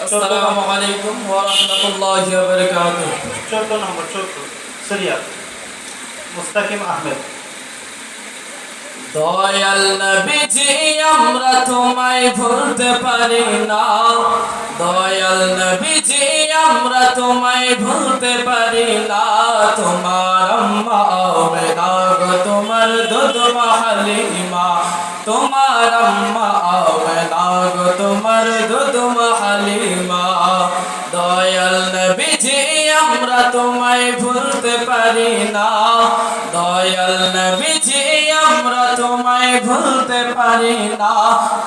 আসসালামু আলাইকুম ওয়া রাহমাতুল্লাহি ওয়া বারাকাতুহু। 14 নম্বর 14 সিরিয়াল মুস্তাকিম আহমেদ। দয়াল নবীজি আমরা তোমায় ভুলতে পারি না, দয়াল নবীজি আমরা তোমায় ভুলতে পারি না। তোমার আম্মা আমেনা গো তোমার দুধ মা হালিমা, তোমার আম্মা আমেনা গো তোমার দুধ মা হালিমা। দয়াল নবীজি আমরা তোমায় ভুলতে পারি না, দয়াল নবীজি আমরা তোমায় ভুলতে পারি না।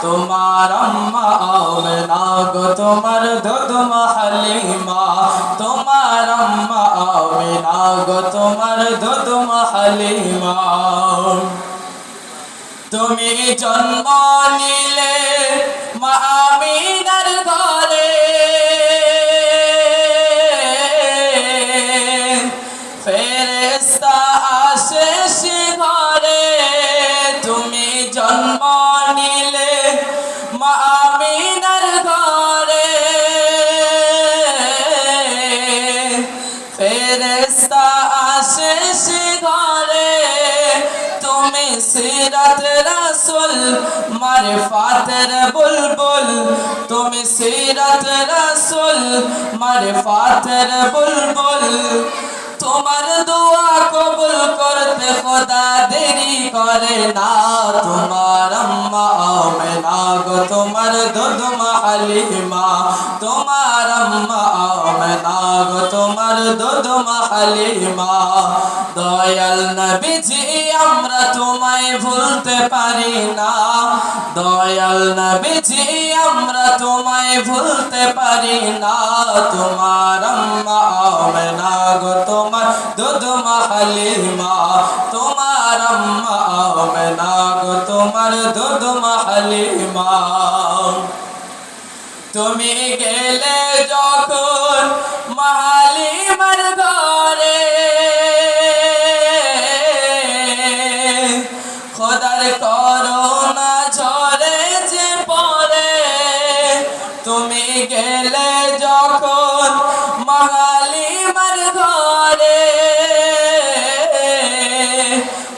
তোমার আম্মা আমেনা গো তোমার দুধ মা হালিমা, তোমার আম্মা আমেনা গো তোমার দুধ মা হালিমা। তুমি জন্ম নিলে মা আমিনার ঘরে, ফেরেশতা আসে সে ঘরে। তুমি জন্ম নিলে মা আমিনার ঘরে, ফেরেশতা আসে সে ঘরে। তুমি সিরাত রাসূল মারিফাতের বুলবুল, তুমি সিরাত রাসূল মারিফাতের বুলবুল। তোমার দোয়া কবুল করতে খোদা দেরি করে না। তোমার আম্মা আমেনা গো তোমার দুধ মা হালিমা, তোমার আম্মা আমেনা গো তোমার দুধ মা হালিমা। দয়াল নবীজি আমরা তোমায় ভুলতে পারি না, দয়াল নবীজি আমরা তোমায় ভুলতে পারি না। তোমার আম্মা আমেনা গো তোমার দুধ মা হালিমা, তোমার আম্মা আমেনা গো তোমার দুধ মা হালিমা। তুমি গেলে যখন মা হালিমার ঘরে, খোদার করুণা ঝরে যে পড়ে। তুমি গেলে যখন মা হালিমার ঘরে,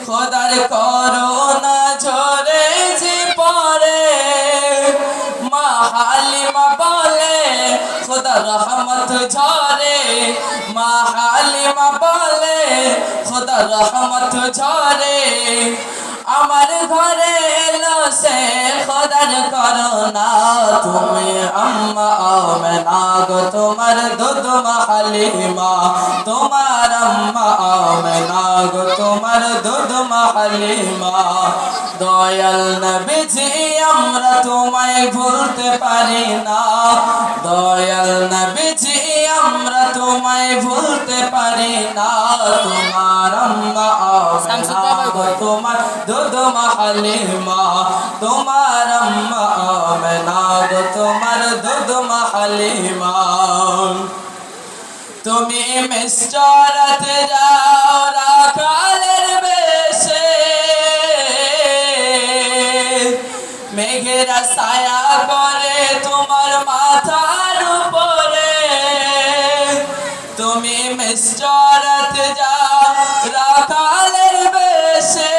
খোদার করুণা ঝরে যে পড়ে। মা হালিমা বলে খোদা রহমত ঝরে, মা হালিমা বলে খোদা রহমত ঝরে। আমার ঘরে এলো সে খোদার করুণা, তুমি আম্মা আমেনা গো তোমার দুধ মা হালিমা, তোমার আম্মা আমেনা গো তোমার দুধ মা হালিমা। দয়াল নবীজি আমরা তোমায় ভুলতে পারি না, দয়াল নবীজি আমরা তোমায় ভুলতে পারি না। তোমার আম্মা আমেনা গো তোমার দুধ মা হালিমা, তোমার আম্মা আমেনা গো তোমার দুধ মা হালিমা। তুমি মিসরাতে যাও রাখালের বেশে, মেঘেরা ছায়া করে তোমার মাথার উপরে। তুমি মিসরাতে যাও রাখালের বেশে,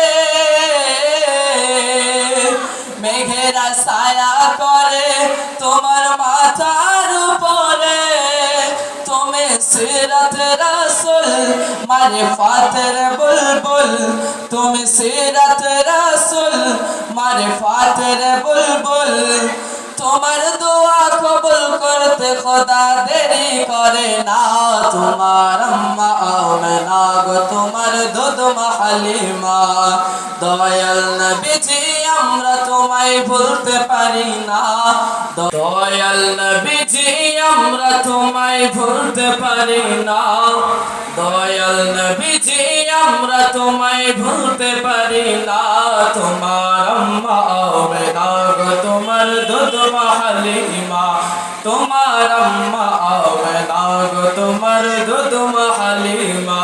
মেঘেরা ছায়া করে তোমার মাথার উপরে। তুমি সিরাত রাসূল মারিফাতের বুলবুল, তুমি সিরাত রাসূল মারিফাতের বুলবুল। তোমার দোয়া কবুল করতে খোদা দেরি করে না। তোমার আম্মা আমেনা গো তোমার দুধ মা হালিমা। দয়াল নবীজি আমরা তোমায় ভুলতে পারি না, দয়াল নবীজি আমরা তোমায় ভুলতে পারি না, দয়াল নবীজি আমরা তোমায় ভুলতে পারি না। তোমার আম্মা আমেনা গো তোমার দুধ মা হালিমা, তোমার আম্মা আমেনা গো তোমার দুধ মা হালিমা।